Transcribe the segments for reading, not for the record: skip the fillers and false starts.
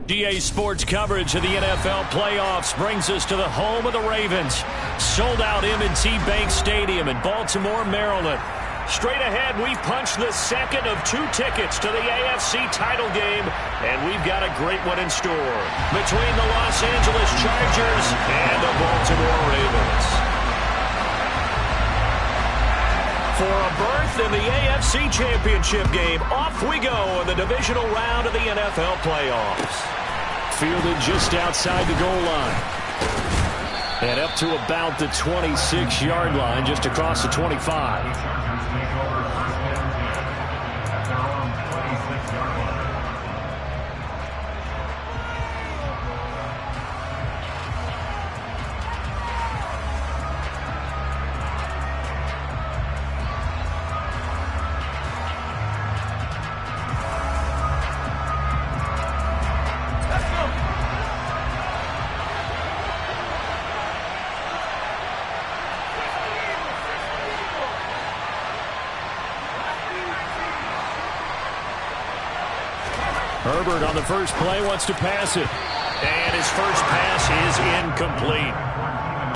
GA Sports coverage of the NFL playoffs brings us to the home of the Ravens. Sold out M&T Bank Stadium in Baltimore, Maryland. Straight ahead, we punch the second of 2 tickets to the AFC title game, and we've got a great one in store between the Los Angeles Chargers and the Baltimore Ravens. For a berth in the AFC Championship game, off we go in the divisional round of the NFL playoffs. Fielded just outside the goal line. And up to about the 26-yard line, just across the 25. Herbert on the first play wants to pass it. And his first pass is incomplete.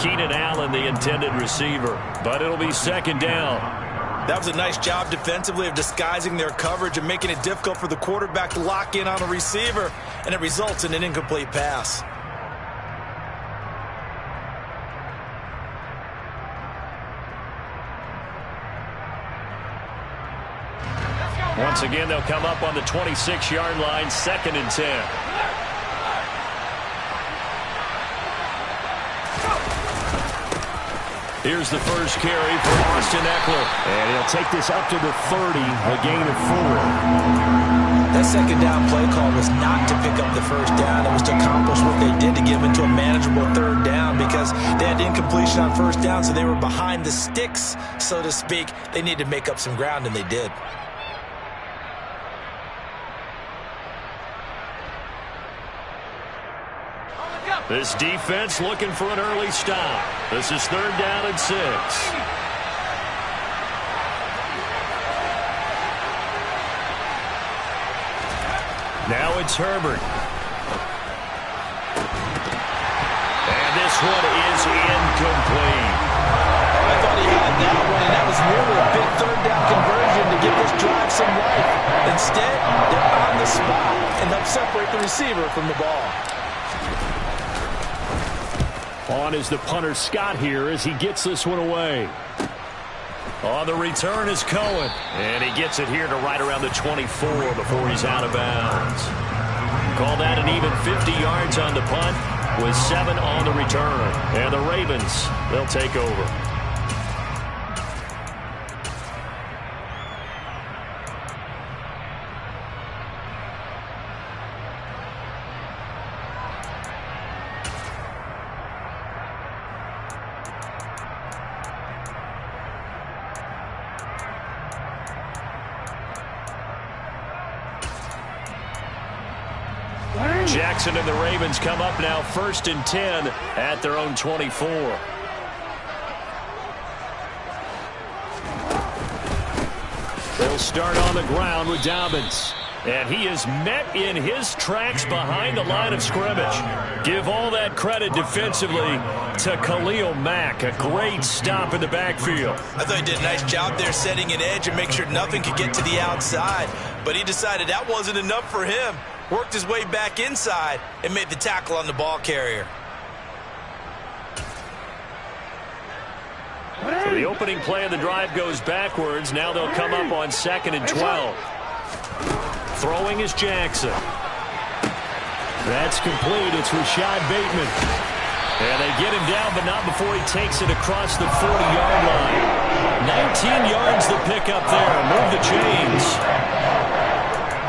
Keenan Allen, the intended receiver. But it'll be second down. That was a nice job defensively of disguising their coverage and making it difficult for the quarterback to lock in on a receiver. And it results in an incomplete pass. Once again, they'll come up on the 26-yard line, 2nd and 10. Here's the first carry for Austin Ekeler. And he'll take this up to the 30, a gain of 4. That second down play call was not to pick up the first down. It was to accomplish what they did to get them into a manageable 3rd down because they had incompletion on 1st down, so they were behind the sticks, so to speak. They needed to make up some ground, and they did. This defense looking for an early stop. This is 3rd down and 6. Now it's Herbert. And this one is incomplete. I thought he had that one, and that was really a big 3rd down conversion to give this drive some life. Instead, they're on the spot and help separate the receiver from the ball. On is the punter Scott here as he gets this one away. On the return is Cohen. And he gets it here to right around the 24 before he's out of bounds. Call that an even 50 yards on the punt with 7 on the return. And the Ravens, they'll take over. Jackson and the Ravens come up now 1st and 10 at their own 24. They'll start on the ground with Dobbins. And he is met in his tracks behind the line of scrimmage. Give all that credit defensively to Khalil Mack. A great stop in the backfield. I thought he did a nice job there setting an edge and make sure nothing could get to the outside. But he decided that wasn't enough for him. Worked his way back inside and made the tackle on the ball carrier. So the opening play of the drive goes backwards. Now they'll come up on 2nd and 12. Throwing is Jackson. That's complete. It's Rashad Bateman. And they get him down, but not before he takes it across the 40-yard line. 19 yards to pick up there. Move the chains.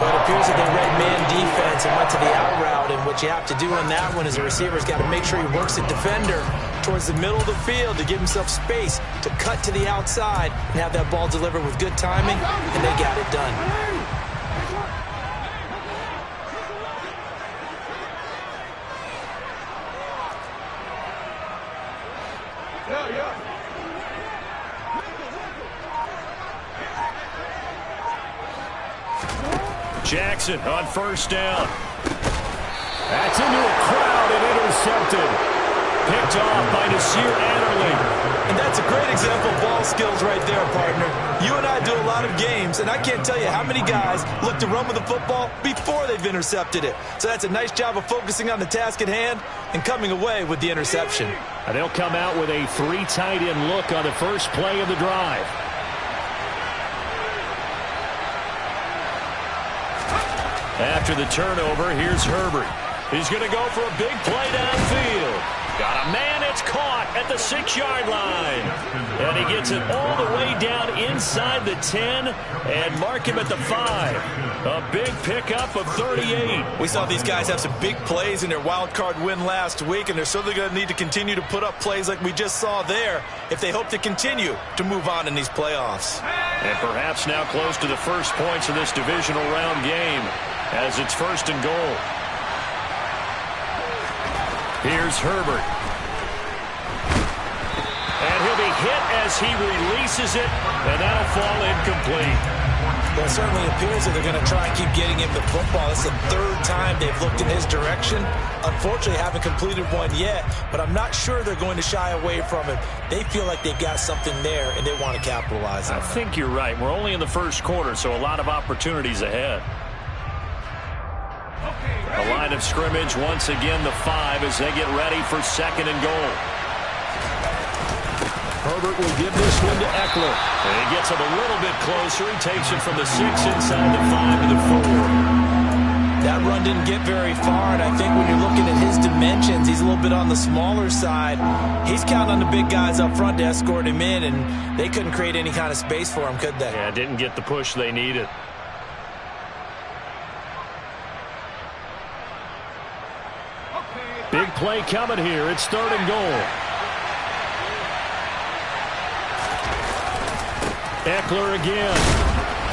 But it appears that they read man defense and went to the out route, and what you have to do on that one is the receiver's got to make sure he works the defender towards the middle of the field to give himself space to cut to the outside and have that ball delivered with good timing, and they got it done. Jackson on 1st down. That's into a crowd and intercepted. Picked off by Nasir Adderley. And that's a great example of ball skills right there, partner. You and I do a lot of games, and I can't tell you how many guys look to run with the football before they've intercepted it. So that's a nice job of focusing on the task at hand and coming away with the interception. And they'll come out with a 3 tight end look on the first play of the drive. After the turnover, here's Herbert. He's going to go for a big play downfield. Got a man, it's caught at the 6-yard line. And he gets it all the way down inside the 10 and mark him at the 5. A big pickup of 38. We saw these guys have some big plays in their wild card win last week, and they're certainly going to need to continue to put up plays like we just saw there if they hope to continue to move on in these playoffs. And perhaps now close to the first points of this divisional round game as it's 1st and goal. Here's Herbert. And he'll be hit as he releases it, and that'll fall incomplete. Well, it certainly appears that they're going to try and keep getting him the football. It's the 3rd time they've looked in his direction. Unfortunately, haven't completed one yet, but I'm not sure they're going to shy away from him. They feel like they've got something there, and they want to capitalize on it. I think you're right. We're only in the first quarter, so a lot of opportunities ahead. The line of scrimmage, once again, the 5 as they get ready for 2nd and goal. Herbert will give this one to Eckler. And he gets him a little bit closer. He takes it from the 6 inside the 5 to the 4. That run didn't get very far, and I think when you're looking at his dimensions, he's a little bit on the smaller side. He's counting on the big guys up front to escort him in, and they couldn't create any kind of space for him, could they? Yeah, didn't get the push they needed. Big play coming here. It's 3rd and goal. Eckler again.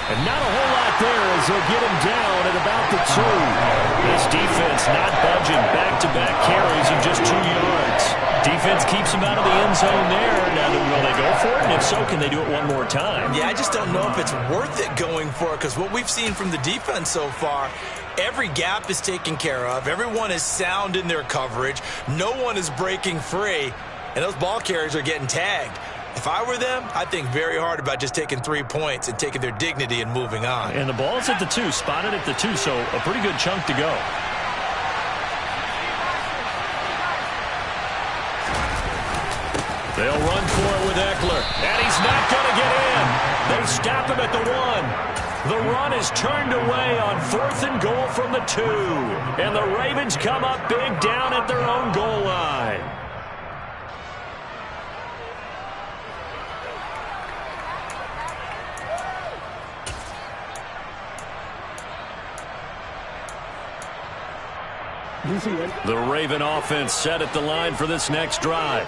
And not a whole lot there as they'll get him down at about the 2. This defense not budging. Back-to-back carries of just 2 yards. Defense keeps him out of the end zone there. Now, will they go for it? And if so, can they do it one more time? Yeah, I just don't know if it's worth it going for it, because what we've seen from the defense so far, every gap is taken care of. Everyone is sound in their coverage. No one is breaking free, and those ball carriers are getting tagged. If I were them, I'd think very hard about just taking 3 points and taking their dignity and moving on. And the ball's at the 2, spotted at the 2, so a pretty good chunk to go. They'll run for it with Eckler, and he's not going to get in. They stop him at the 1. The run is turned away on 4th and goal from the 2. And the Ravens come up big down at their own goal line. The Raven offense set at the line for this next drive.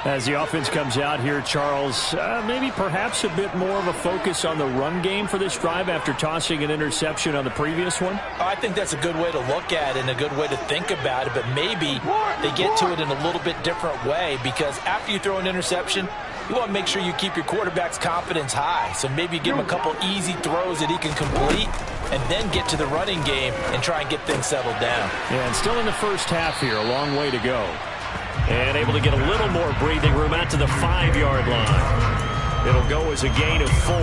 As the offense comes out here, Charles, maybe perhaps a bit more of a focus on the run game for this drive after tossing an interception on the previous one? I think that's a good way to look at it and a good way to think about it, but maybe they get to it in a little bit different way, because after you throw an interception, you want to make sure you keep your quarterback's confidence high. So maybe give him a couple easy throws that he can complete and then get to the running game and try and get things settled down. Yeah, and still in the first half here, a long way to go. And able to get a little more breathing room out to the 5-yard line. It'll go as a gain of 4,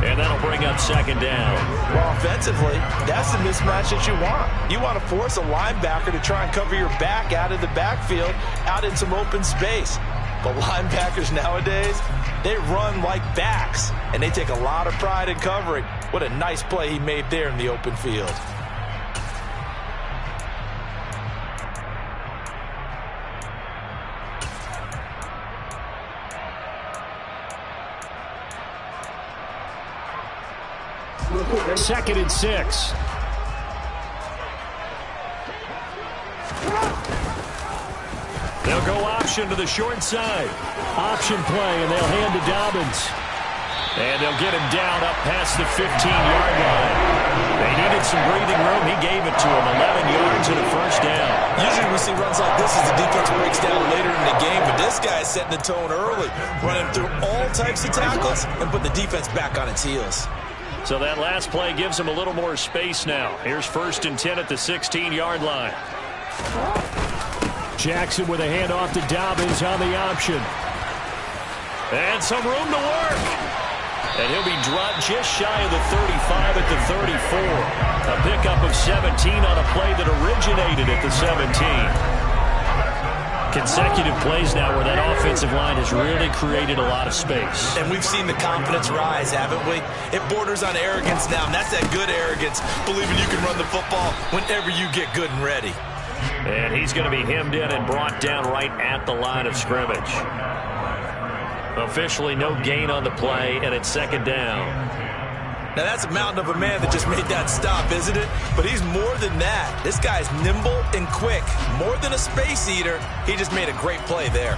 and that'll bring up 2nd down. Well, offensively, that's the mismatch that you want. You want to force a linebacker to try and cover your back out of the backfield, out in some open space. But linebackers nowadays, they run like backs, and they take a lot of pride in covering. What a nice play he made there in the open field. Second and 6. They'll go option to the short side. Option play, and they'll hand to Dobbins. And they'll get him down up past the 15-yard line. They needed some breathing room. He gave it to him. 11 yards and a first down. Usually we see runs like this as the defense breaks down later in the game, but this guy's setting the tone early, running through all types of tackles and put the defense back on its heels. So that last play gives him a little more space now. Here's 1st and 10 at the 16-yard line. Jackson with a handoff to Dobbins on the option. And some room to work. And he'll be dropped just shy of the 35 at the 34. A pickup of 17 on a play that originated at the 17. Consecutive plays now where that offensive line has really created a lot of space. And we've seen the confidence rise, haven't we? It borders on arrogance now, and that's that good arrogance, believing you can run the football whenever you get good and ready. And he's going to be hemmed in and brought down right at the line of scrimmage. Officially no gain on the play, and it's second down. Now, that's a mountain of a man that just made that stop, isn't it? But he's more than that. This guy's nimble and quick. More than a space eater, he just made a great play there.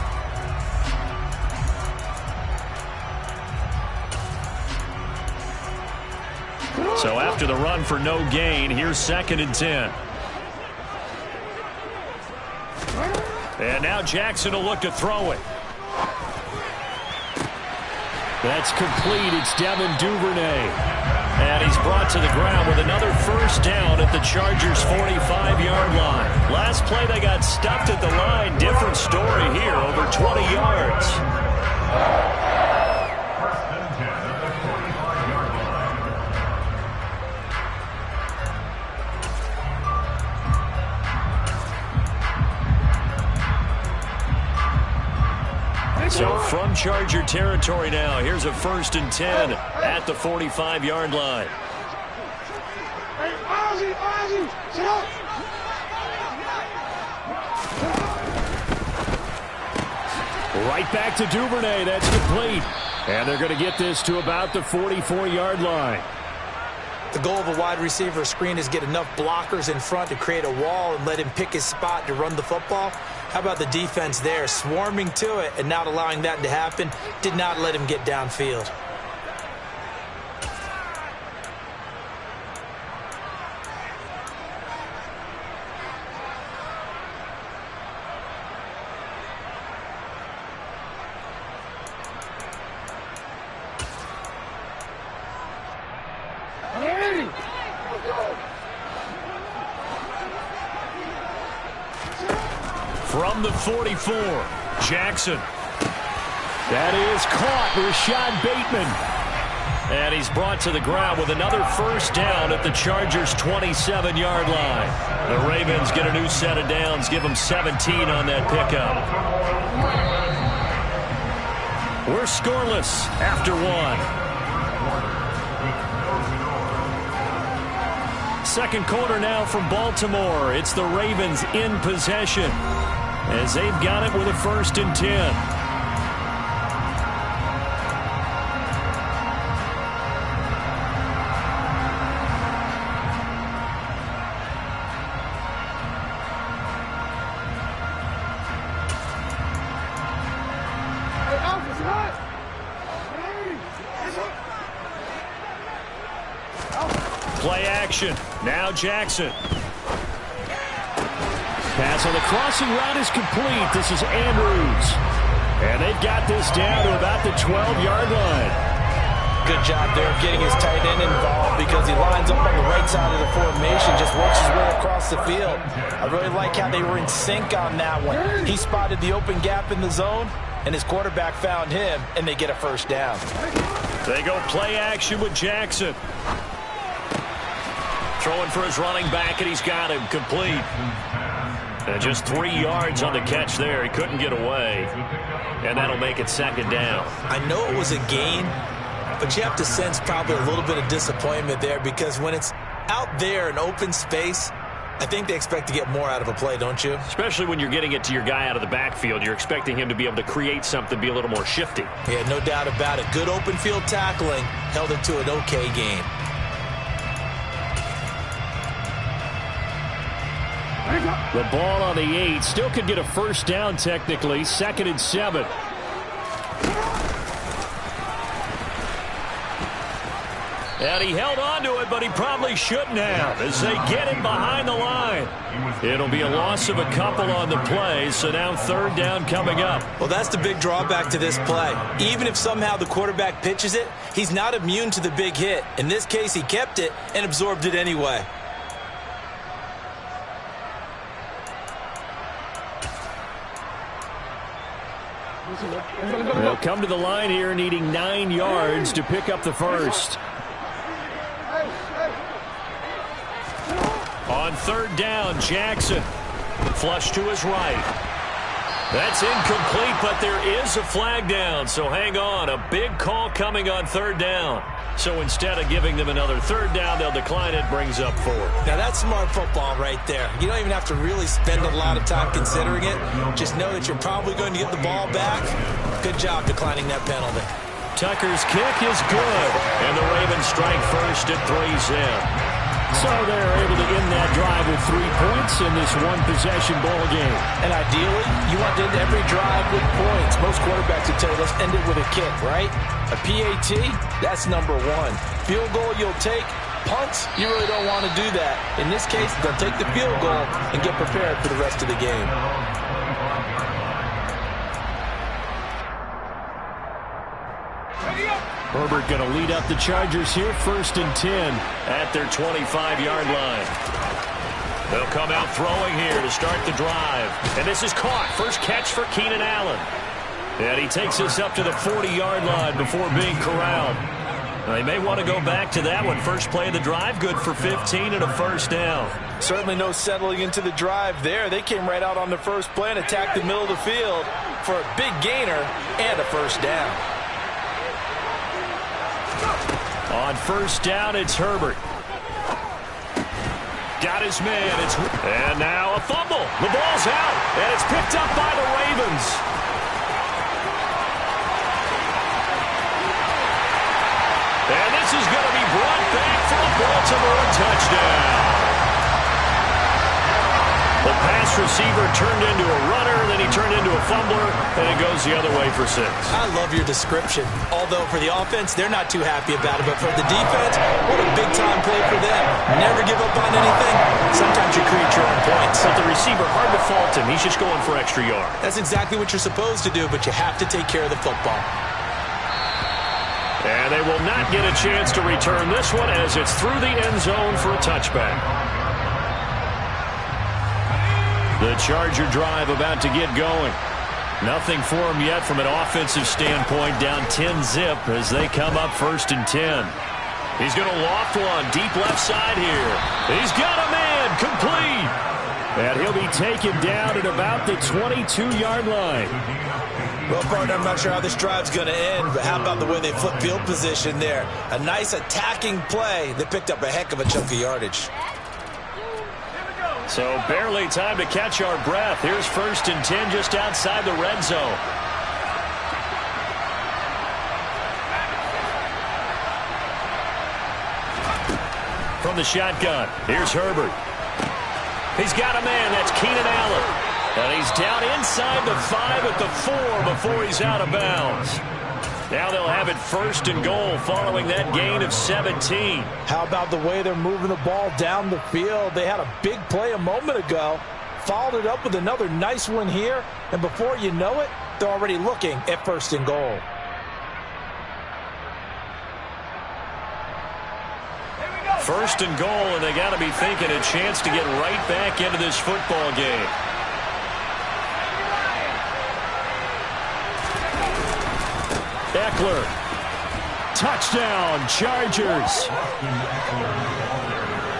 So after the run for no gain, here's second and 10. And now Jackson will look to throw it. That's complete. It's Devin Duvernay. And he's brought to the ground with another first down at the Chargers' 45-yard line. Last play they got stuffed at the line. Different story here, over 20 yards. So from Charger territory now, here's a first and 10 at the 45-yard line. Right back to Duvernay. That's complete. And they're going to get this to about the 44-yard line. The goal of a wide receiver screen is get enough blockers in front to create a wall and let him pick his spot to run the football. How about the defense there, swarming to it and not allowing that to happen? Did not let him get downfield. From the 44, Jackson. That is caught, Rashad Bateman. And he's brought to the ground with another first down at the Chargers' 27-yard line. The Ravens get a new set of downs, give them 17 on that pickup. We're scoreless after one. Second quarter now from Baltimore. It's the Ravens in possession as they've got it with a first and 10. Play action. Now Jackson. Pass on the crossing route is complete. This is Andrews. And they've got this down to about the 12-yard line. Good job there of getting his tight end involved because he lines up on the right side of the formation, just works his way across the field. I really like how they were in sync on that one. He spotted the open gap in the zone, and his quarterback found him, and they get a first down. They go play action with Jackson. Throwing for his running back, and he's got him complete. And just 3 yards on the catch there. He couldn't get away. And that'll make it second down. I know it was a gain, but you have to sense probably a little bit of disappointment there because when it's out there in open space, I think they expect to get more out of a play, don't you? Especially when you're getting it to your guy out of the backfield. You're expecting him to be able to create something, be a little more shifty. Yeah, no doubt about it. Good open field tackling held it to an okay gain. The ball on the 8. Still could get a first down technically. Second and 7. And he held on to it, but he probably shouldn't have as they get him behind the line. It'll be a loss of a couple on the play, so now third down coming up. Well, that's the big drawback to this play. Even if somehow the quarterback pitches it, he's not immune to the big hit. In this case, he kept it and absorbed it anyway. They'll come to the line here needing 9 yards to pick up the first. On third down, Jackson. Flush to his right. That's incomplete, but there is a flag down, so hang on. A big call coming on third down. So instead of giving them another third down, they'll decline it, brings up 4. Now that's smart football right there. You don't even have to really spend a lot of time considering it. Just know that you're probably going to get the ball back. Good job declining that penalty. Tucker's kick is good, and the Ravens strike first at 3-zip. So they're able to end that drive with 3 points in this one-possession ball game. And ideally, you want to end every drive with points. Most quarterbacks would tell you, let's end it with a kick, right? A PAT, that's number 1. Field goal you'll take. Punts, you really don't want to do that. In this case, they'll take the field goal and get prepared for the rest of the game. Herbert going to lead up the Chargers here, 1st and 10 at their 25-yard line. They'll come out throwing here to start the drive. And this is caught. First catch for Keenan Allen. And he takes us up to the 40-yard line before being corralled. Now, they may want to go back to that one. First play of the drive, good for 15 and a first down. Certainly no settling into the drive there. They came right out on the first play and attacked the middle of the field for a big gainer and a first down. On first down, it's Herbert. Got his man. And now a fumble. The ball's out, and it's picked up by the Ravens. And this is going to be brought back for a Baltimore touchdown. The pass receiver turned into a runner, then he turned into a fumbler, and it goes the other way for 6. I love your description. Although for the offense, they're not too happy about it. But for the defense, what a big-time play for them. Never give up on anything. Sometimes you create your own points. But the receiver, hard to fault him. He's just going for extra yards. That's exactly what you're supposed to do, but you have to take care of the football. And they will not get a chance to return this one as it's through the end zone for a touchback. The Charger drive about to get going. Nothing for him yet from an offensive standpoint, down 10-zip as they come up 1st and 10. He's going to loft one deep left side here. He's got a man, complete. And he'll be taken down at about the 22-yard line. Well, partner, I'm not sure how this drive's going to end, but how about the way they flip field position there? A nice attacking play. They picked up a heck of a chunk of yardage. So barely time to catch our breath. Here's 1st and 10 just outside the red zone. From the shotgun, here's Herbert. He's got a man. That's Keenan Allen. And he's down inside the 5 at the 4 before he's out of bounds. Now they'll have it 1st and goal following that gain of 17. How about the way they're moving the ball down the field? They had a big play a moment ago, followed it up with another nice one here, and before you know it, they're already looking at 1st and goal. First and goal, and they got to be thinking a chance to get right back into this football game. Eckler. Touchdown, Chargers.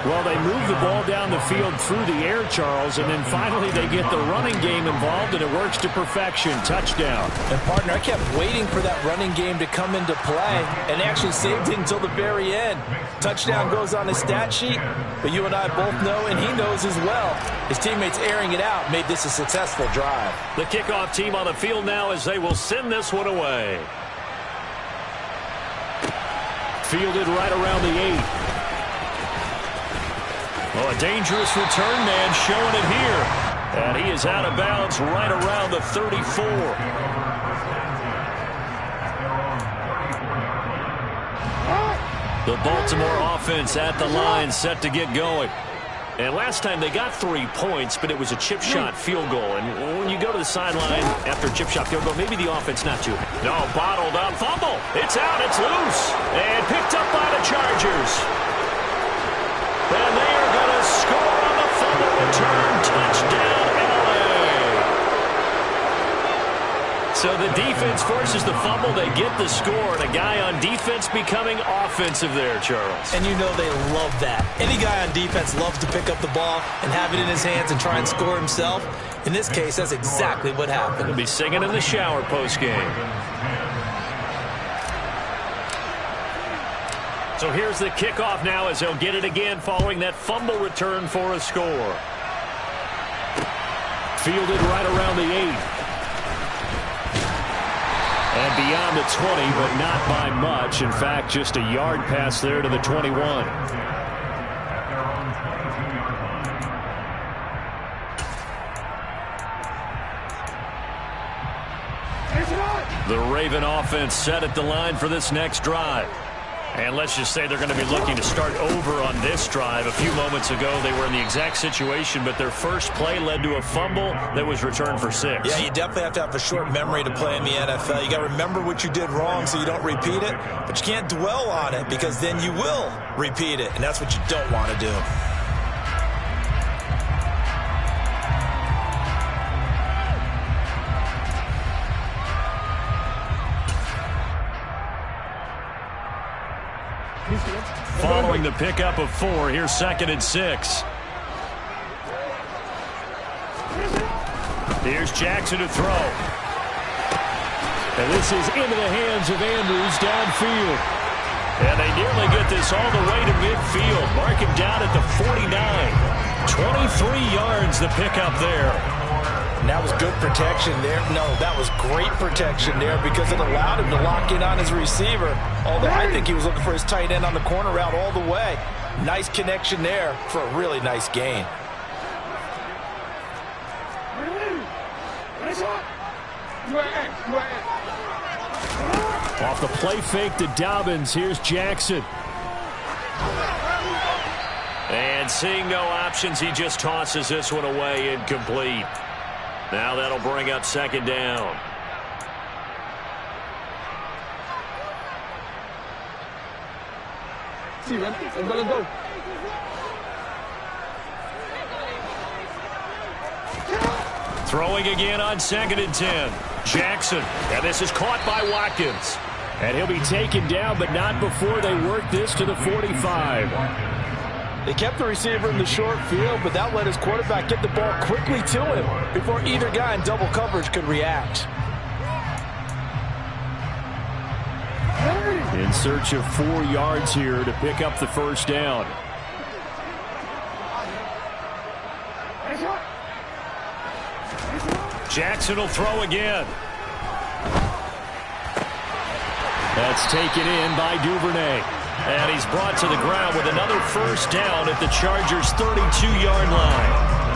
Well, they move the ball down the field through the air, Charles, and then finally they get the running game involved, and it works to perfection. Touchdown. And, partner, I kept waiting for that running game to come into play, and they actually saved it until the very end. Touchdown goes on his stat sheet, but you and I both know, and he knows as well, his teammates airing it out made this a successful drive. The kickoff team on the field now as they will send this one away. Fielded right around the 8. Oh, a dangerous return man showing it here. And he is out of bounds right around the 34. The Baltimore offense at the line set to get going. And last time they got 3 points, but it was a chip shot field goal. And when you go to the sideline after a chip shot field goal, maybe the offense not too. No, bottled up. Fumble. It's out. It's loose. And picked up by the Chargers. And they are going to score on the fumble return. Touchdown, L.A. So the defense forces the fumble. They get the score. And a guy on defense becoming offensive there, Charles. And you know they love that. Any guy on defense loves to pick up the ball and have it in his hands and try and score himself. In this case, that's exactly what happened. He'll be singing in the shower post-game. So here's the kickoff now as he'll get it again following that fumble return for a score. Fielded right around the 8. And beyond the 20, but not by much. In fact, just a yard pass there to the 21. The Raven offense set at the line for this next drive. And let's just say they're going to be looking to start over on this drive. A few moments ago, they were in the exact situation, but their first play led to a fumble that was returned for 6. Yeah, you definitely have to have a short memory to play in the NFL. You got to remember what you did wrong so you don't repeat it, but you can't dwell on it because then you will repeat it, and that's what you don't want to do. Following the pickup of 4, here's 2nd and 6. Here's Jackson to throw. And this is into the hands of Andrews downfield. And they nearly get this all the way to midfield. Mark him down at the 49. 23 yards the pickup there. And that was good protection there. No, that was great protection there because it allowed him to lock in on his receiver. Although I think he was looking for his tight end on the corner route all the way. Nice connection there for a really nice gain. Off the play fake to Dobbins, here's Jackson. And seeing no options, he just tosses this one away incomplete. Now that'll bring up 2nd down. Throwing again on 2nd and 10. Jackson, and this is caught by Watkins. And he'll be taken down, but not before they work this to the 45. They kept the receiver in the short field, but that let his quarterback get the ball quickly to him before either guy in double coverage could react. In search of 4 yards here to pick up the first down. Jackson will throw again. That's taken in by Duvernay. And he's brought to the ground with another first down at the Chargers' 32-yard line.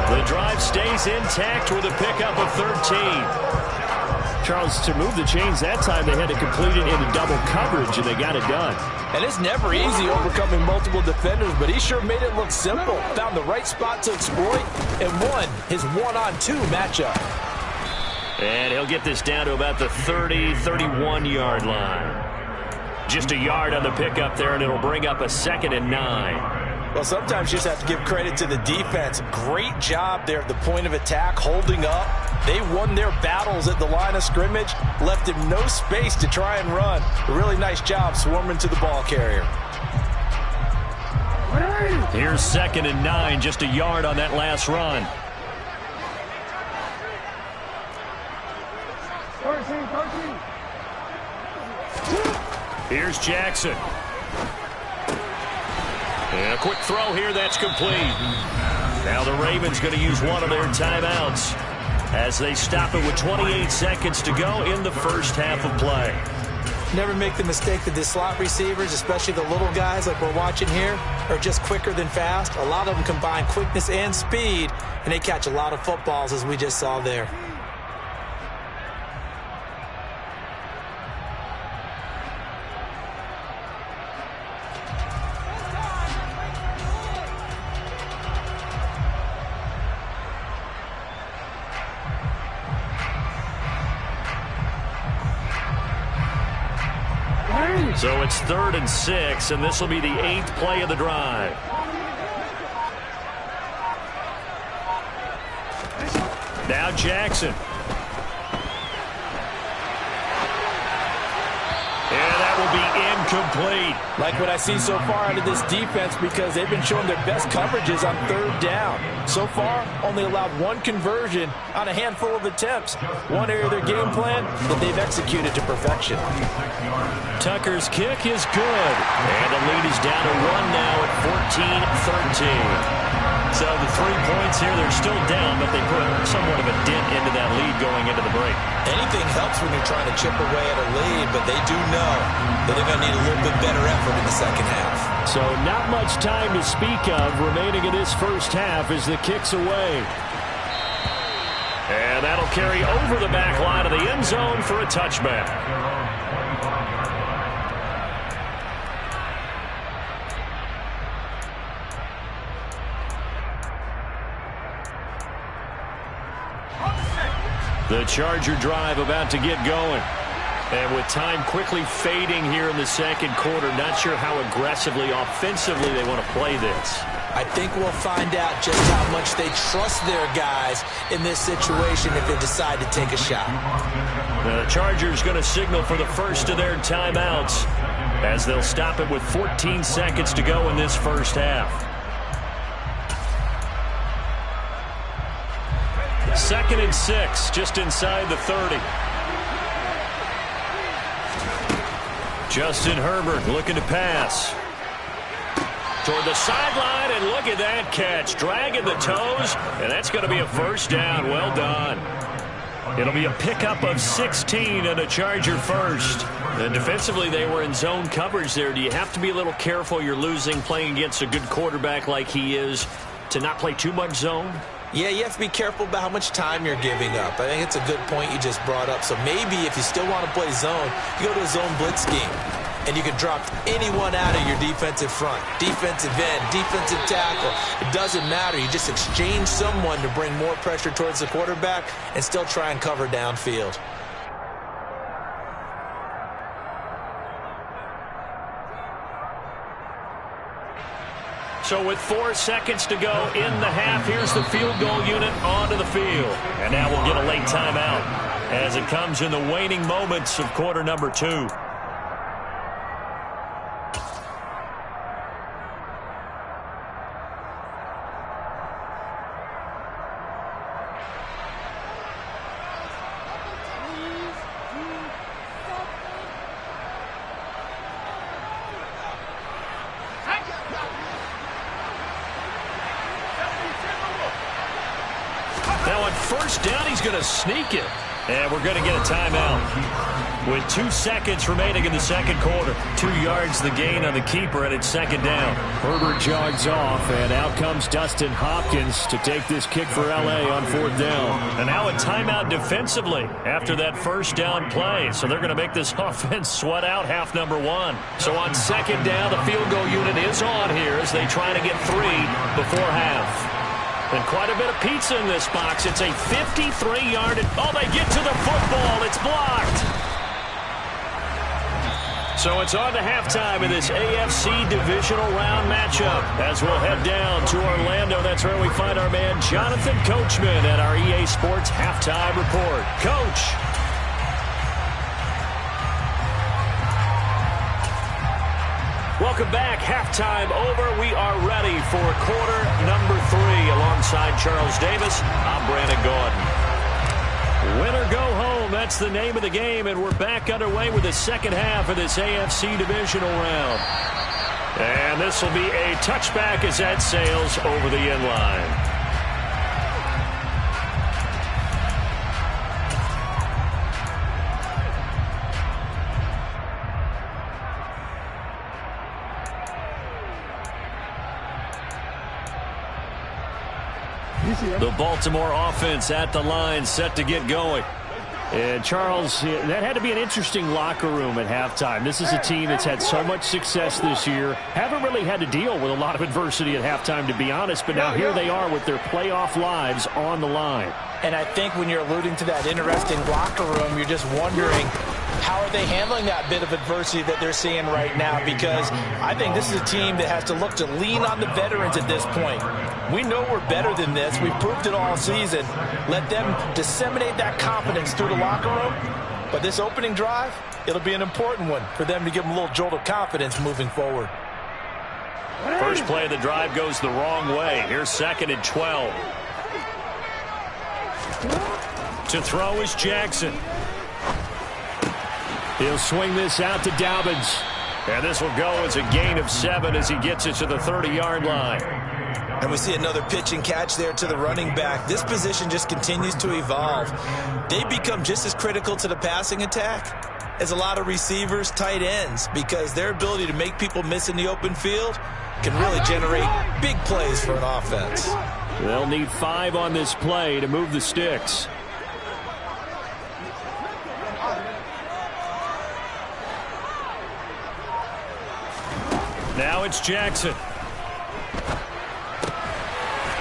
The drive stays intact with a pickup of 13. Charles, to move the chains that time, they had to complete it into double coverage, and they got it done. And it's never easy overcoming multiple defenders, but he sure made it look simple. Found the right spot to exploit and won his 1-on-2 matchup. And he'll get this down to about the 31-yard line. Just a yard on the pickup there, and it'll bring up a 2nd and 9. Well, sometimes you just have to give credit to the defense. Great job there at the point of attack, holding up. They won their battles at the line of scrimmage, left him no space to try and run. A really nice job swarming to the ball carrier. Here's 2nd and 9, just a yard on that last run. 13. Here's Jackson. And a quick throw here, that's complete. Now the Ravens going to use one of their timeouts as they stop it with 28 seconds to go in the first half of play. Never make the mistake that the slot receivers, especially the little guys like we're watching here, are just quicker than fast. A lot of them combine quickness and speed, and they catch a lot of footballs as we just saw there. So it's 3rd and 6, and this will be the 8th play of the drive. Now Jackson. And that will be incomplete. Like what I see so far out of this defense, because they've been showing their best coverages on third down. So far, only allowed one conversion on a handful of attempts. One area of their game plan that they've executed to perfection. Tucker's kick is good. And the lead is down to 1 now at 14-13. So the 3 points here, they're still down, but they put somewhat of a dent into that lead going into the break. Anything helps when you're trying to chip away at a lead, but they do know that they're going to need a little bit better effort in the second half. So not much time to speak of remaining in this first half as the kick's away. And that'll carry over the back line of the end zone for a touchback. The Charger drive about to get going. And with time quickly fading here in the second quarter, not sure how aggressively, offensively they want to play this. I think we'll find out just how much they trust their guys in this situation if they decide to take a shot. The Chargers going to signal for the first of their timeouts as they'll stop it with 14 seconds to go in this first half. 2nd and 6, just inside the 30. Justin Herbert looking to pass. Toward the sideline, and look at that catch. Dragging the toes, and that's going to be a first down. Well done. It'll be a pickup of 16 and a Charger first. And defensively, they were in zone coverage there. Do you have to be a little careful? You're losing, playing against a good quarterback like he is, to not play too much zone? Yeah, you have to be careful about how much time you're giving up. I think it's a good point you just brought up. So maybe if you still want to play zone, you go to a zone blitz scheme. And you can drop anyone out of your defensive front. Defensive end, defensive tackle. It doesn't matter. You just exchange someone to bring more pressure towards the quarterback and still try and cover downfield. So with 4 seconds to go in the half, here's the field goal unit onto the field. And now we'll get a late timeout as it comes in the waning moments of quarter number 2. Now on first down, he's going to sneak it. And we're going to get a timeout. With 2 seconds remaining in the second quarter. 2 yards the gain on the keeper, and it's second down. Herbert jogs off, and out comes Dustin Hopkins to take this kick for L.A. on 4th down. And now a timeout defensively after that first down play. So they're going to make this offense sweat out half number 1. So on second down, the field goal unit is on here as they try to get 3 before half. And quite a bit of pizza in this box. It's a 53-yard. Oh, they get to the football. It's blocked. So it's on to halftime in this AFC divisional round matchup. As we'll head down to Orlando, that's where we find our man Jonathan Coachman at our EA Sports Halftime Report. Coach. Welcome back. Halftime over. We are ready for quarter number 3. Alongside Charles Davis, I'm Brandon Gaudin. Win or go home, that's the name of the game, and we're back underway with the second half of this AFC divisional round. And this will be a touchback as that sails over the end line. The Baltimore offense at the line, set to get going. And Charles, that had to be an interesting locker room at halftime. This is a team that's had so much success this year. Haven't really had to deal with a lot of adversity at halftime, to be honest. But now here they are with their playoff lives on the line. And I think when you're alluding to that interesting locker room, you're just wondering, how are they handling that bit of adversity that they're seeing right now? Because I think this is a team that has to look to lean on the veterans at this point. We know we're better than this. We've proved it all season. Let them disseminate that confidence through the locker room. But this opening drive, it'll be an important one for them to give them a little jolt of confidence moving forward. First play of the drive goes the wrong way. Here's 2nd and 12. To throw is Jackson. He'll swing this out to Dobbins. And this will go as a gain of 7 as he gets it to the 30-yard line. And we see another pitch and catch there to the running back. This position just continues to evolve. They become just as critical to the passing attack as a lot of receivers, tight ends, because their ability to make people miss in the open field can really generate big plays for an offense. They'll need 5 on this play to move the sticks. Now it's Jackson.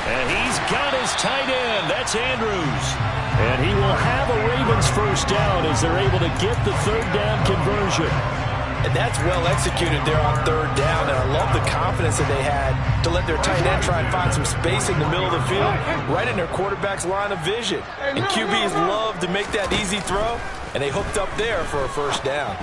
And he's got his tight end. That's Andrews. And he will have a Ravens first down as they're able to get the 3rd down conversion. And that's well executed there on 3rd down. And I love the confidence that they had to let their tight end try and find some space in the middle of the field, right in their quarterback's line of vision. And QBs love to make that easy throw, and they hooked up there for a first down.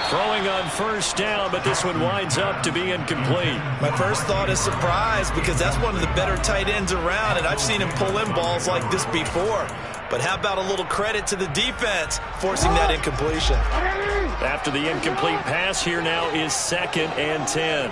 Throwing on first down, but this one winds up to be incomplete. My first thought is surprise, because that's one of the better tight ends around, and I've seen him pull in balls like this before. But how about a little credit to the defense forcing that incompletion? After the incomplete pass, here now is 2nd and 10.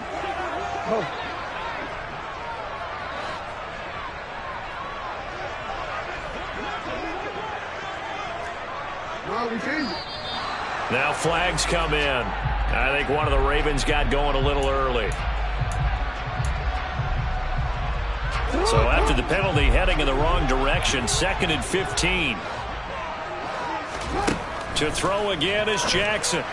Now flags come in. I think one of the Ravens got going a little early. So after the penalty, heading in the wrong direction, 2nd and 15. To throw again is Jackson.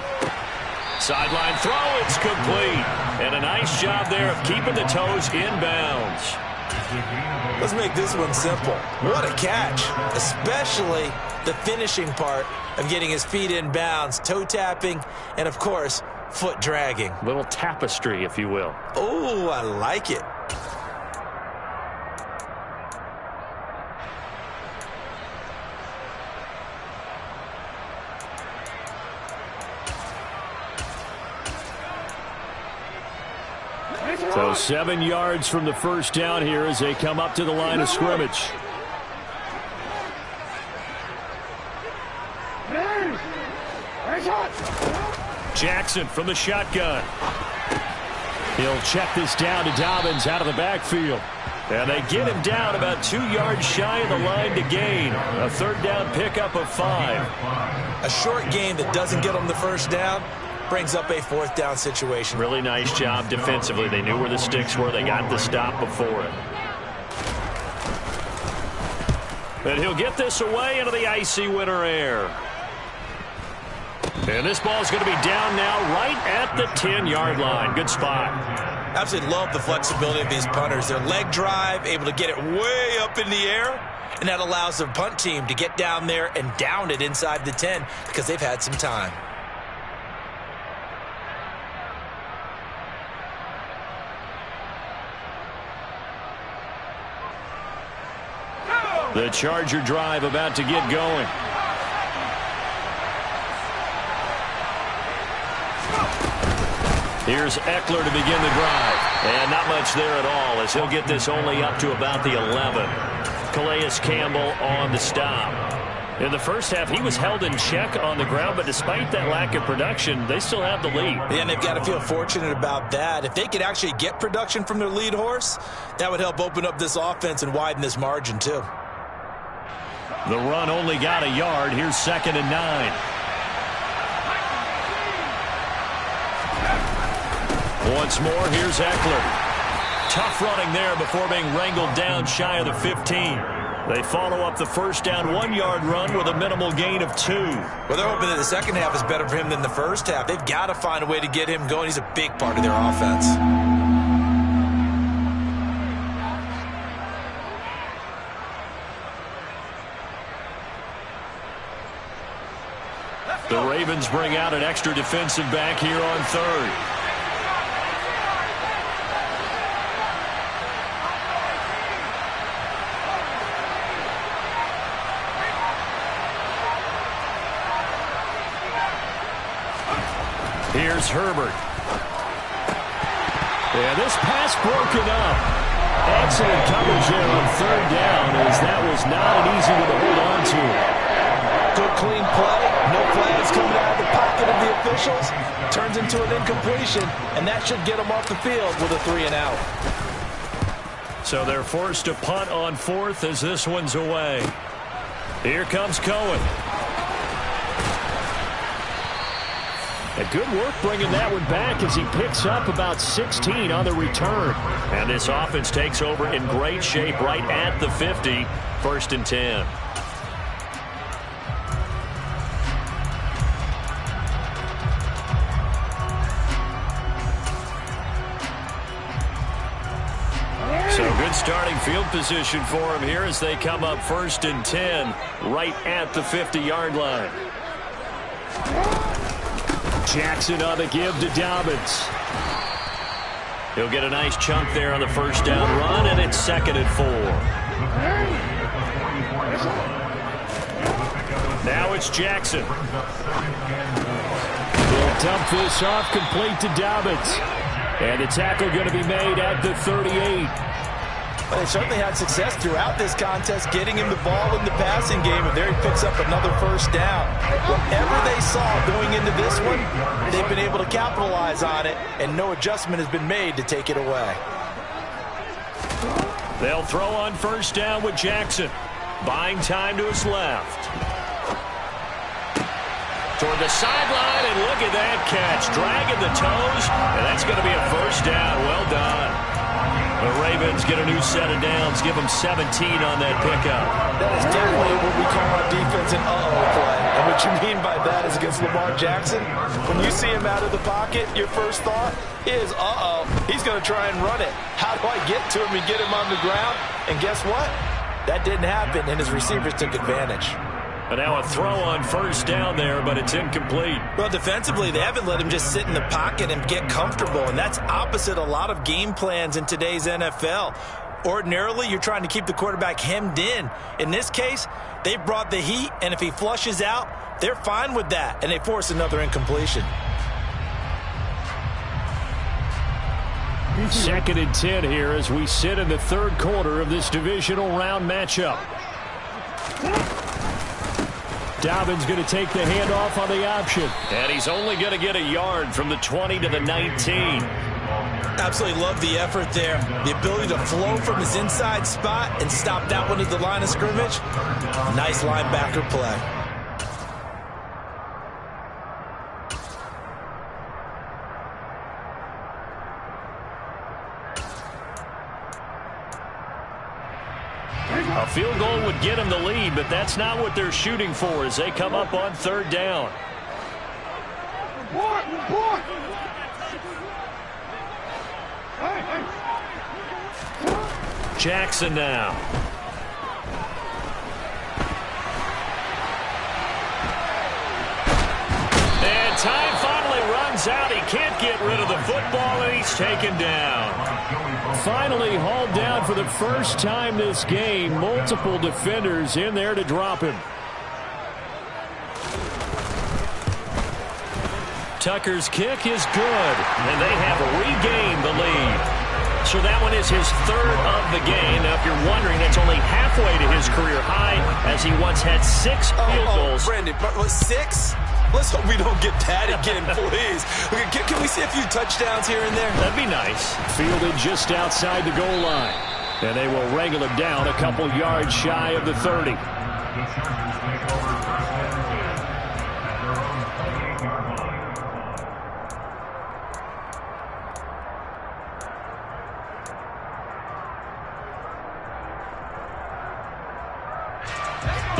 Sideline throw, it's complete. And a nice job there of keeping the toes inbounds. Let's make this one simple. What a catch, especially the finishing part of getting his feet in bounds, toe tapping, and of course, foot dragging. Little tapestry, if you will. Oh, I like it. So 7 yards from the first down here as they come up to the line of scrimmage. Jackson from the shotgun. He'll check this down to Dobbins out of the backfield. And they get him down about 2 yards shy of the line to gain. A 3rd down pickup of 5. A short game that doesn't get them the first down brings up a 4th down situation. Really nice job defensively. They knew where the sticks were. They got the stop before it. And he'll get this away into the icy winter air. And this ball's going to be down now right at the 10-yard line. Good spot. Absolutely love the flexibility of these punters. Their leg drive, able to get it way up in the air, and that allows their punt team to get down there and down it inside the 10 because they've had some time. The Charger drive about to get going. Here's Eckler to begin the drive. And not much there at all as he'll get this only up to about the 11. Calais Campbell on the stop. In the first half, he was held in check on the ground, but despite that lack of production, they still have the lead. Yeah, and they've got to feel fortunate about that. If they could actually get production from their lead horse, that would help open up this offense and widen this margin too. The run only got a yard. Here's 2nd and 9. Once more, here's Eckler. Tough running there before being wrangled down shy of the 15. They follow up the first down 1-yard run with a minimal gain of 2. Well, they're hoping that the second half is better for him than the first half. They've got to find a way to get him going. He's a big part of their offense. The Ravens bring out an extra defensive back here on 3rd. Here's Herbert. And this pass broken up. Excellent coverage there on third down, as that was not an easy one to hold on to. Good clean play. No flags coming out of the pocket of the officials. Turns into an incompletion, and that should get them off the field with a 3-and-out. So they're forced to punt on fourth as this one's away. Here comes Cohen. A good work bringing that one back as he picks up about 16 on the return. And this offense takes over in great shape right at the 50. 1st and 10. So good starting field position for him here as they come up 1st and 10 right at the 50-yard line. Jackson on the give to Dobbins. He'll get a nice chunk there on the first down run, and it's 2nd and 4. Now it's Jackson. He'll dump this off complete to Dobbins. And the tackle going to be made at the 38. Well, they certainly had success throughout this contest, getting him the ball in the passing game, and there he picks up another first down. Whatever they saw going into this one, they've been able to capitalize on it, and no adjustment has been made to take it away. They'll throw on first down with Jackson. Buying time to his left. Toward the sideline, and look at that catch. Dragging the toes, and that's going to be a first down. Well done. The Ravens get a new set of downs, give them 17 on that pickup. That is definitely what we call on defense an uh-oh play. And what you mean by that is against Lamar Jackson, when you see him out of the pocket, your first thought is, uh-oh, he's going to try and run it. How do I get to him and get him on the ground? And guess what? That didn't happen, and his receivers took advantage. And now a throw on first down there, but it's incomplete. Well, defensively, they haven't let him just sit in the pocket and get comfortable, and that's opposite a lot of game plans in today's NFL. Ordinarily, you're trying to keep the quarterback hemmed in. In this case, they brought the heat, and if he flushes out, they're fine with that, and they force another incompletion. 2nd and 10 here as we sit in the 3rd quarter of this divisional round matchup. Dobbins going to take the handoff on the option. And he's only going to get a yard from the 20 to the 19. Absolutely love the effort there. The ability to flow from his inside spot and stop that one at the line of scrimmage. Nice linebacker play. A field goal would get them the lead, but that's not what they're shooting for as they come up on 3rd down. Jackson now. And time finally runs out. He can't get rid of the football, and he's taken down. Finally hauled down for the first time this game. Multiple defenders in there to drop him. Tucker's kick is good, and they have regained the lead. So that one is his 3rd of the game. Now, if you're wondering, that's only halfway to his career high, as he once had 6 field goals. Brandon, but 6? Let's hope we don't get that again, please. Can we see a few touchdowns here and there? That'd be nice. Fielded just outside the goal line. And they will wrangle him down a couple yards shy of the 30.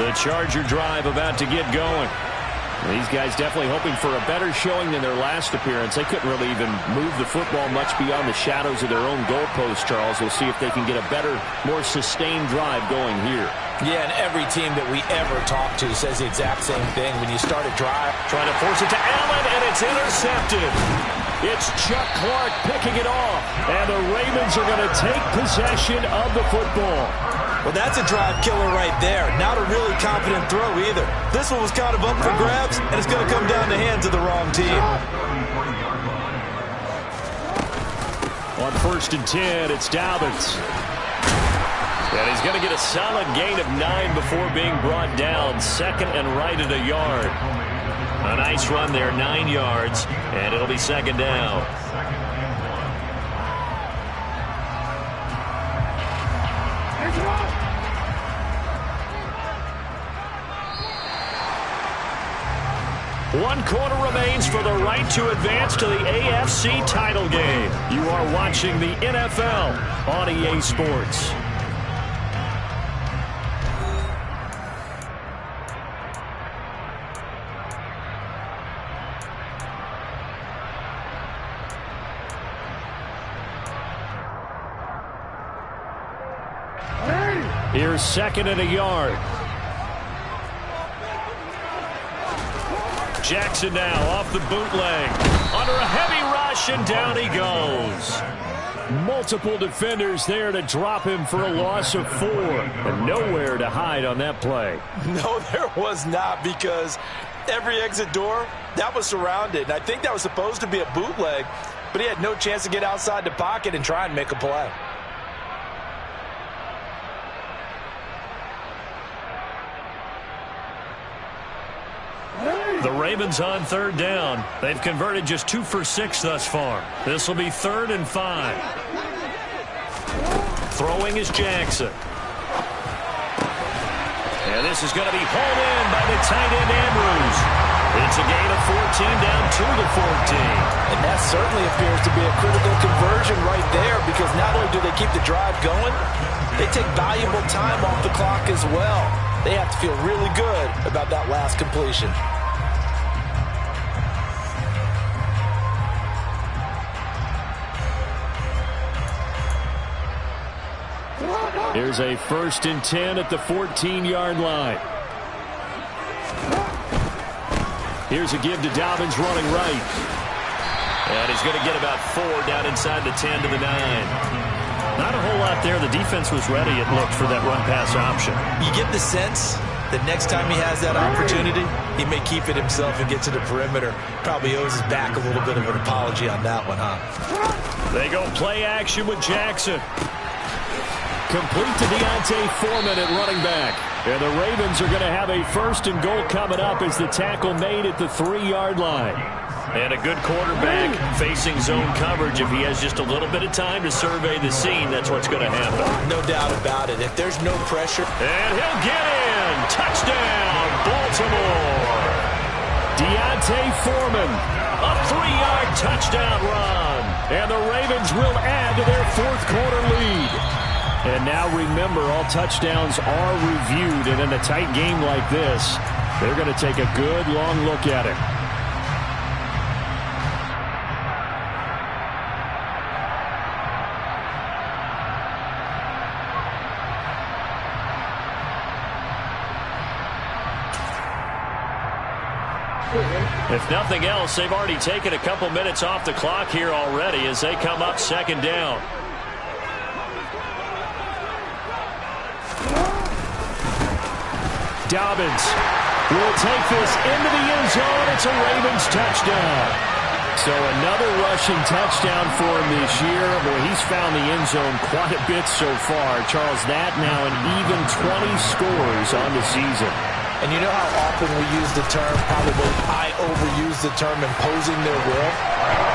The Charger drive about to get going. These guys definitely hoping for a better showing than their last appearance. They couldn't really even move the football much beyond the shadows of their own goalpost, Charles. We'll see if they can get a better, more sustained drive going here. Yeah, and every team that we ever talk to says the exact same thing. When you start a drive, trying to force it to Allen, and it's intercepted. It's Chuck Clark picking it off, and the Ravens are going to take possession of the football. Well, that's a drive killer right there. Not a really confident throw either. This one was kind of up for grabs, and it's going to come down the hands of the wrong team. On 1st and 10, it's Dobbins. And he's going to get a solid gain of 9 before being brought down. Second and right at a yard. A nice run there, 9 yards, and it'll be 2nd down. One quarter remains for the right to advance to the AFC title game. You are watching the NFL on EA Sports. Here's 2nd and a yard. Jackson now off the bootleg. Under a heavy rush, and down he goes. Multiple defenders there to drop him for a loss of 4. And nowhere to hide on that play. No, there was not, because every exit door, that was surrounded. And I think that was supposed to be a bootleg, but he had no chance to get outside the pocket and try and make a play. The Ravens on 3rd down. They've converted just 2 for 6 thus far. This will be 3rd and 5. Throwing is Jackson. And this is going to be pulled in by the tight end Andrews. It's a gain of 14 down to the 14. And that certainly appears to be a critical conversion right there, because not only do they keep the drive going, they take valuable time off the clock as well. They have to feel really good about that last completion. Here's a 1st and 10 at the 14-yard line. Here's a give to Dobbins running right. And he's going to get about 4 down inside the 10 to the 9. Not a whole lot there. The defense was ready, it looked, for that run-pass option. You get the sense that next time he has that opportunity, he may keep it himself and get to the perimeter. Probably owes his back a little bit of an apology on that one, huh? They go play action with Jackson. Complete to D'Onta Foreman at running back. And the Ravens are going to have a 1st and goal coming up as the tackle made at the 3-yard line. And a good quarterback facing zone coverage. If he has just a little bit of time to survey the scene, that's what's going to happen. No doubt about it. If there's no pressure. And he'll get in. Touchdown, Baltimore. D'Onta Foreman, a 3-yard touchdown run. And the Ravens will add to their 4th quarter lead. And now remember, all touchdowns are reviewed, and in a tight game like this, they're going to take a good long look at it. If nothing else, they've already taken a couple minutes off the clock here already as they come up 2nd down. Dobbins will take this into the end zone. It's a Ravens touchdown. So another rushing touchdown for him this year. Boy, he's found the end zone quite a bit so far. Charles, that now an even 20 scores on the season. And you know how often we use the term, probably I overuse the term imposing their will?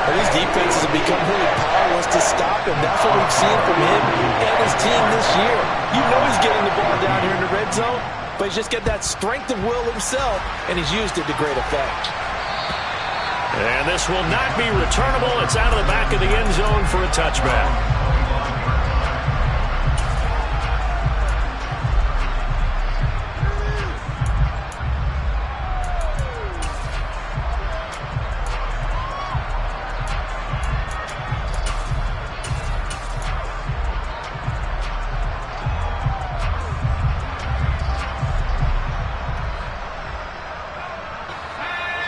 Well, these defenses have become really powerless to stop him. That's what we've seen from him and his team this year. You know he's getting the ball down here in the red zone, but he's just got that strength of will himself, and he's used it to great effect. And this will not be returnable. It's out of the back of the end zone for a touchback.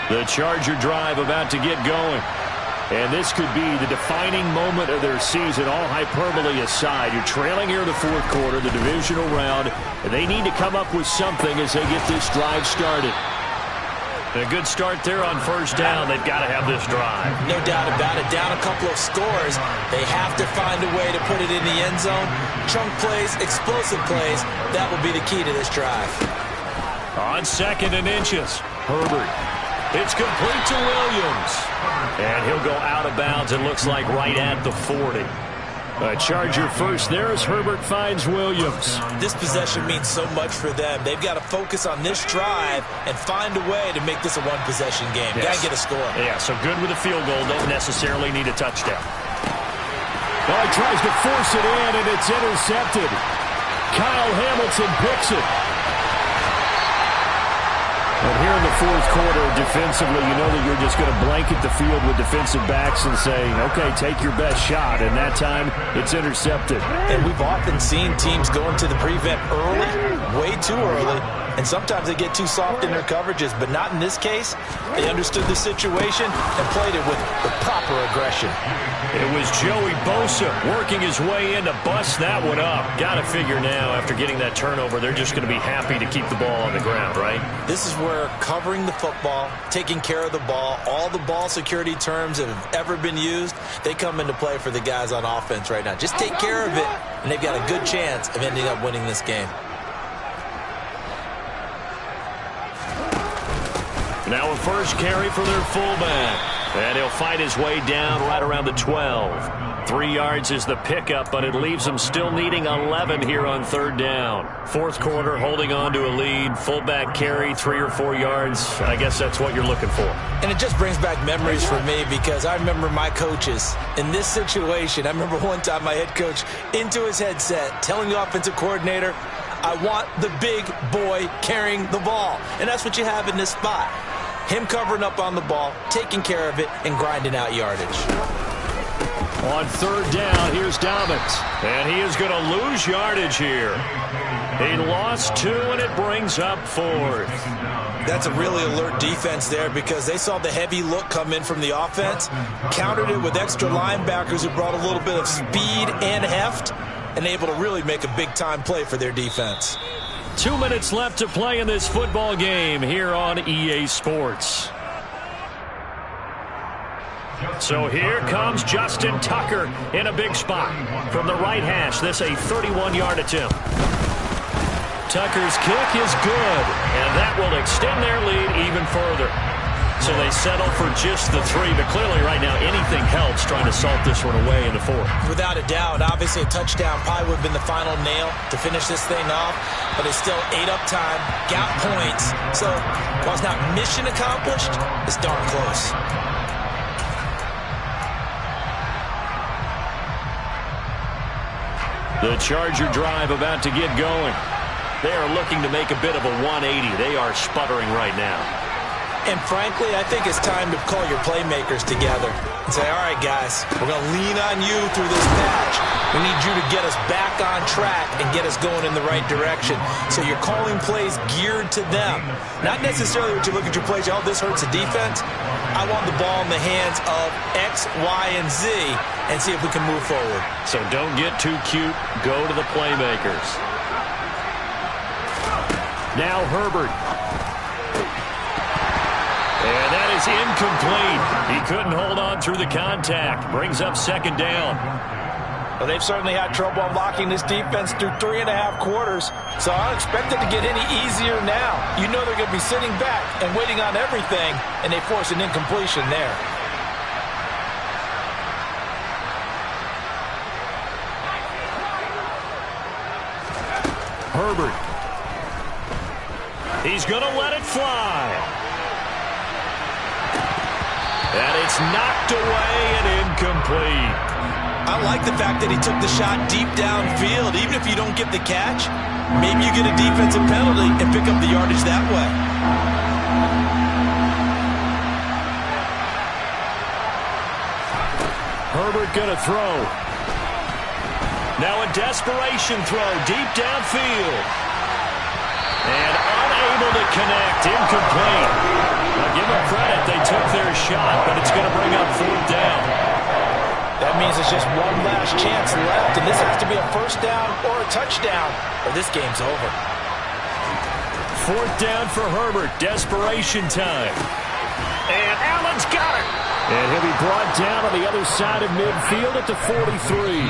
The Charger drive about to get going. And this could be the defining moment of their season, all hyperbole aside. You're trailing here in the fourth quarter, the divisional round, and they need to come up with something as they get this drive started. A good start there on first down. They've got to have this drive. No doubt about it. Down a couple of scores. They have to find a way to put it in the end zone. Chunk plays, explosive plays. That will be the key to this drive. On 2nd and inches, Herbert. It's complete to Williams. And he'll go out of bounds, it looks like right at the 40. A Charger first there as Herbert finds Williams. This possession means so much for them. They've got to focus on this drive and find a way to make this a one-possession game. Yes. Got to get a score. Yeah, so good with a field goal. Don't necessarily need a touchdown. Oh, he tries to force it in, and it's intercepted. Kyle Hamilton picks it. And here in the fourth quarter, defensively, you know that you're just going to blanket the field with defensive backs and say, okay, take your best shot. And that time, it's intercepted. And we've often seen teams go into the prevent early, way too early, and sometimes they get too soft in their coverages, but not in this case. They understood the situation and played it with the proper aggression. It was Joey Bosa working his way in to bust that one up. Got to figure now, after getting that turnover, they're just going to be happy to keep the ball on the ground, right? This is where covering the football, taking care of the ball, all the ball security terms that have ever been used, they come into play for the guys on offense right now. Just take care of it, and they've got a good chance of ending up winning this game. Now a first carry for their fullback. And he'll fight his way down right around the 12. 3 yards is the pickup, but it leaves him still needing 11 here on third down. Fourth quarter, holding on to a lead. Fullback carry, 3 or 4 yards. I guess that's what you're looking for. And it just brings back memories for me because I remember my coaches in this situation. I remember one time my head coach into his headset telling the offensive coordinator, I want the big boy carrying the ball. And that's what you have in this spot. Him covering up on the ball, taking care of it, and grinding out yardage. On third down, here's Dobbins. And he is going to lose yardage here. He lost 2, and it brings up 4th. That's a really alert defense there because they saw the heavy look come in from the offense, countered it with extra linebackers who brought a little bit of speed and heft, and able to really make a big-time play for their defense. 2 minutes left to play in this football game here on EA Sports. So here comes Justin Tucker in a big spot. From the right hash, this a 31-yard attempt. Tucker's kick is good, and that will extend their lead even further. So they settle for just the 3, but clearly right now anything helps trying to salt this one away in the 4th. Without a doubt, obviously a touchdown probably would have been the final nail to finish this thing off, but it's still ate up time, got points. So while it's not mission accomplished, it's darn close. The Charger drive about to get going. They are looking to make a bit of a 180. They are sputtering right now. And frankly, I think it's time to call your playmakers together and say, all right, guys, we're going to lean on you through this patch. We need you to get us back on track and get us going in the right direction. So you're calling plays geared to them. Not necessarily what you look at your plays, oh, this hurts the defense. I want the ball in the hands of X, Y, and Z and see if we can move forward. So don't get too cute. Go to the playmakers. Now Herbert. And that is incomplete. He couldn't hold on through the contact. Brings up second down. Well, they've certainly had trouble unlocking this defense through 3.5 quarters. So I don't expect it to get any easier now. You know they're going to be sitting back and waiting on everything, and they force an incompletion there. Herbert. He's going to let it fly. And it's knocked away and incomplete. I like the fact that he took the shot deep downfield. Even if you don't get the catch, maybe you get a defensive penalty and pick up the yardage that way. Herbert going to throw. Now a desperation throw deep downfield. And unable to connect. Incomplete. Now give them credit. They took their shot, but it's going to bring up 4th down. That means it's just one last chance left, and this has to be a first down or a touchdown, or this game's over. 4th down for Herbert. Desperation time. And Allen's got it. And he'll be brought down on the other side of midfield at the 43.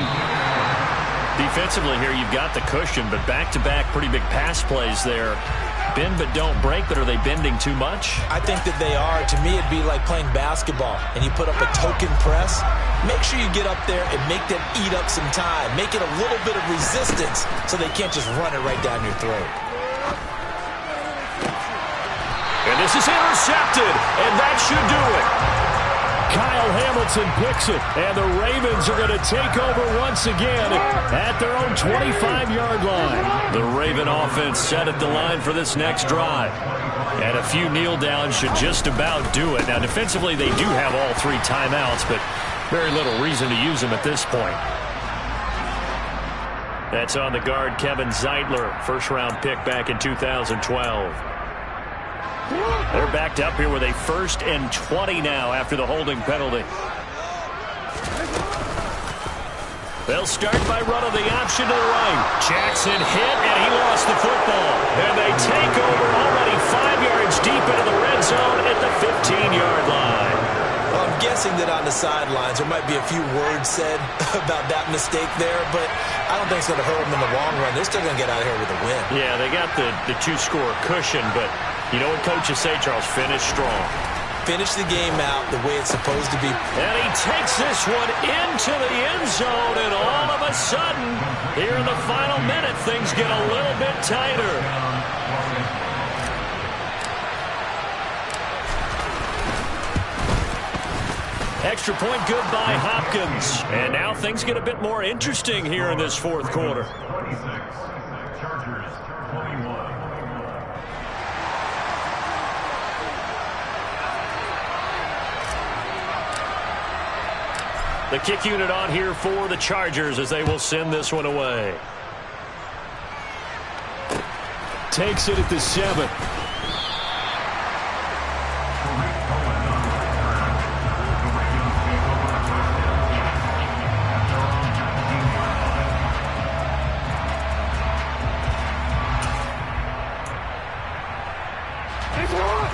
Defensively here, you've got the cushion, but back-to-back pretty big pass plays there. Bend but don't break, but are they bending too much? I think that they are. To me, it'd be like playing basketball, and you put up a token press. Make sure you get up there and make them eat up some time. Make it a little bit of resistance so they can't just run it right down your throat. And this is intercepted, and that should do it. Kyle Hamilton picks it, and the Ravens are going to take over once again at their own 25-yard line. The Raven offense set at the line for this next drive. And a few kneel downs should just about do it. Now, defensively, they do have all 3 timeouts, but very little reason to use them at this point. That's on the guard, Kevin Zeitler, first-round pick back in 2012. They're backed up here with a 1st and 20 now after the holding penalty. They'll start by running the option to the right. Jackson hit, and he lost the football. And they take over already 5 yards deep into the red zone at the 15-yard line. Well, I'm guessing that on the sidelines there might be a few words said about that mistake there, but I don't think it's going to hurt them in the long run. They're still going to get out of here with a win. Yeah, they got the 2-score cushion, but you know what coaches say, Charles? Finish strong. Finish the game out the way it's supposed to be. And he takes this one into the end zone, and all of a sudden, here in the final minute, things get a little bit tighter. Extra point good by Hopkins. And now things get a bit more interesting here in this 4th quarter. The kick unit on here for the Chargers as they will send this one away. Takes it at the 7.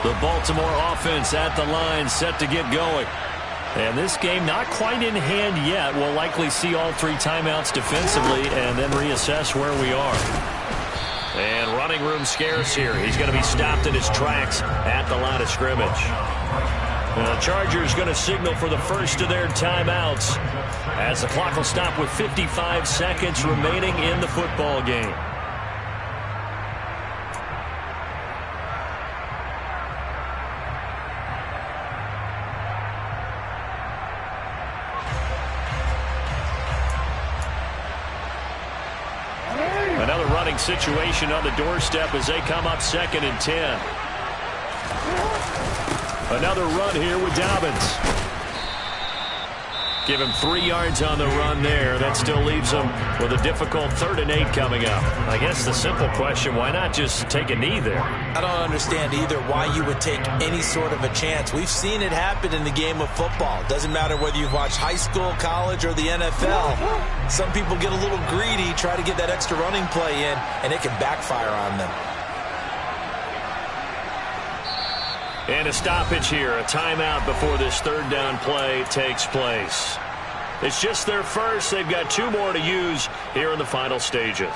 The Baltimore offense at the line, set to get going. And this game not quite in hand yet. We'll likely see all 3 timeouts defensively and then reassess where we are. And running room scarce here. He's going to be stopped in his tracks at the line of scrimmage. The Chargers going to signal for the first of their timeouts as the clock will stop with 55 seconds remaining in the football game. Another running situation on the doorstep as they come up 2nd and 10. Another run here with Dobbins. Give him 3 yards on the run there. That still leaves him with a difficult 3rd and 8 coming up. I guess the simple question, why not just take a knee there? I don't understand either why you would take any sort of a chance. We've seen it happen in the game of football. Doesn't matter whether you've watched high school, college, or the NFL. Some people get a little greedy, try to get that extra running play in, and it can backfire on them. And a stoppage here, a timeout before this 3rd down play takes place. It's just their first. They've got 2 more to use here in the final stages.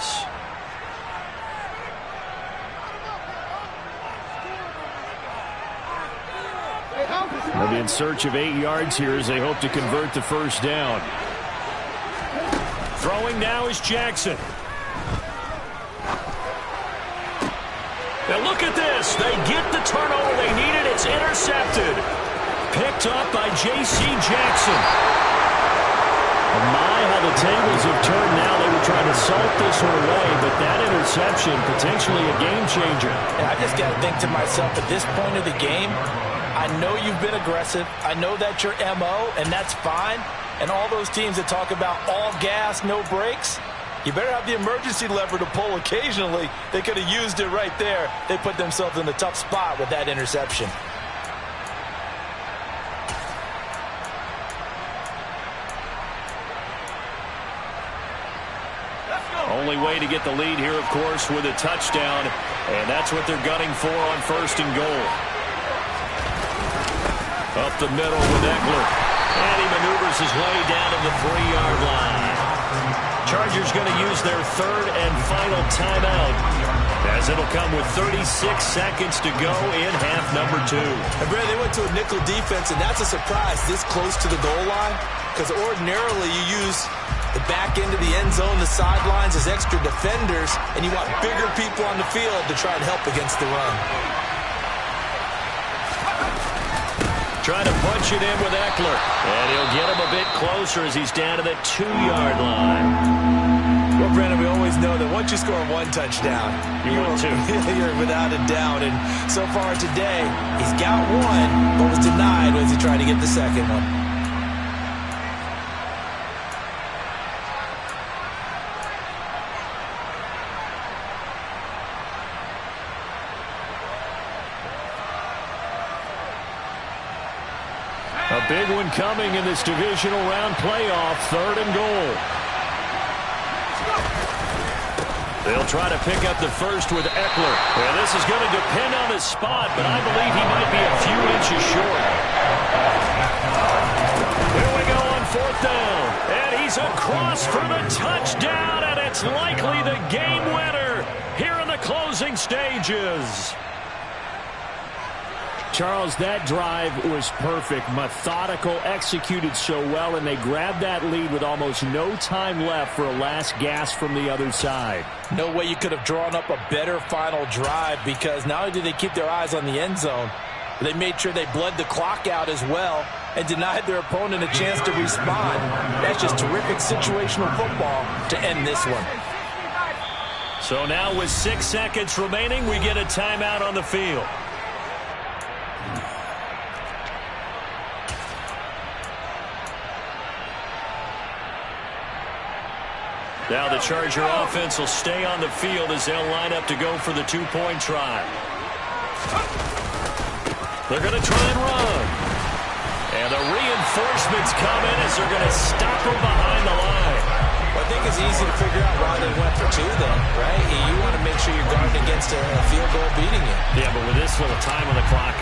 They'll be in search of 8 yards here as they hope to convert the first down. Throwing now is Jackson. Now look at this. They get the turnover they needed. It's intercepted. Picked up by J.C. Jackson. My, how the tables have turned now. They were trying to salt this one away, but that interception, potentially a game changer. And I just got to think to myself, at this point of the game, I know you've been aggressive. I know that's your MO, and that's fine. And all those teams that talk about all gas, no brakes, you better have the emergency lever to pull occasionally. They could have used it right there. They put themselves in a tough spot with that interception. only way to get the lead here, of course, with a touchdown. And that's what they're gunning for on 1st and goal. Up the middle with Eckler. And he maneuvers his way down to the 3-yard line. Chargers going to use their 3rd and final timeout, as it'll come with 36 seconds to go in half number 2. And Brad, they went to a nickel defense, and that's a surprise this close to the goal line, because ordinarily you use the back end of the end zone, the sidelines as extra defenders, and you want bigger people on the field to try and help against the run. Trying to punch it in with Eckler. And he'll get him a bit closer as he's down to the 2-yard line. Well, Brandon, we always know that once you score 1 touchdown, you're without a doubt. And so far today, he's got 1, but was denied as he tried to get the second one. A big one coming in this divisional round playoff, 3rd and goal. They'll try to pick up the first with Eckler. And this is going to depend on his spot, but I believe he might be a few inches short. Here we go on 4th down. And he's across for the touchdown, and it's likely the game winner here in the closing stages. Charles, that drive was perfect, methodical, executed so well, and they grabbed that lead with almost no time left for a last gasp from the other side. No way you could have drawn up a better final drive, because not only did they keep their eyes on the end zone, they made sure they bled the clock out as well and denied their opponent a chance to respond. That's just terrific situational football to end this one. So now with 6 seconds remaining, we get a timeout on the field. Now the Charger offense will stay on the field as they'll line up to go for the 2-point try. They're going to try and run. And the reinforcements come in as they're going to stop them behind the line. Well, I think it's easy to figure out why they went for 2 then, right? You want to make sure you're guarding against a field goal beating you. Yeah, but with this little time on the clock,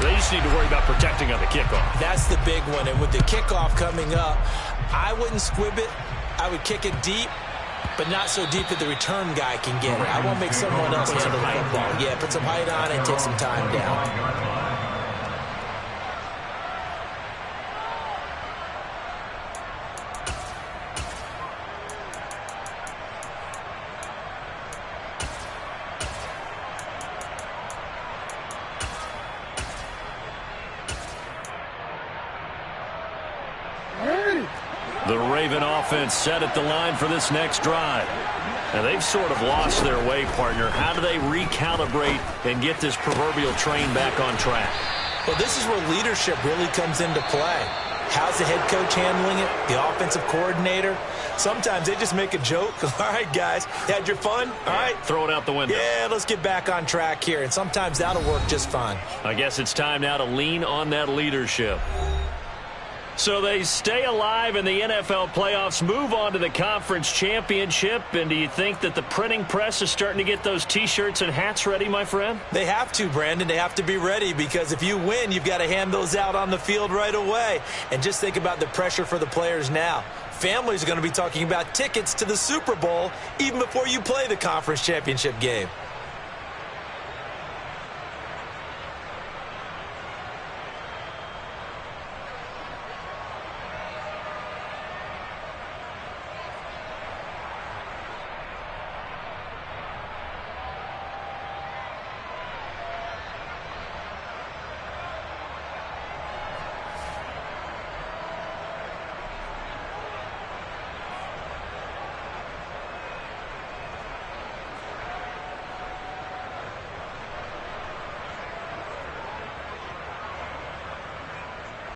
they just need to worry about protecting on the kickoff. That's the big one. And with the kickoff coming up, I wouldn't squib it. I would kick it deep, but not so deep that the return guy can get it. I want to make someone else handle the football. Yeah, put some height on it and take some time down. The Raven offense set at the line for this next drive. And they've sort of lost their way, partner. How do they recalibrate and get this proverbial train back on track? Well, this is where leadership really comes into play. How's the head coach handling it? The offensive coordinator? Sometimes they just make a joke. All right, guys, you had your fun? All right. Throw it out the window. Yeah, let's get back on track here. And sometimes that'll work just fine. I guess it's time now to lean on that leadership. So they stay alive in the NFL playoffs, move on to the conference championship. And do you think that the printing press is starting to get those T-shirts and hats ready, my friend? They have to, Brandon. They have to be ready, because if you win, you've got to hand those out on the field right away. And just think about the pressure for the players now. Families are going to be talking about tickets to the Super Bowl even before you play the conference championship game.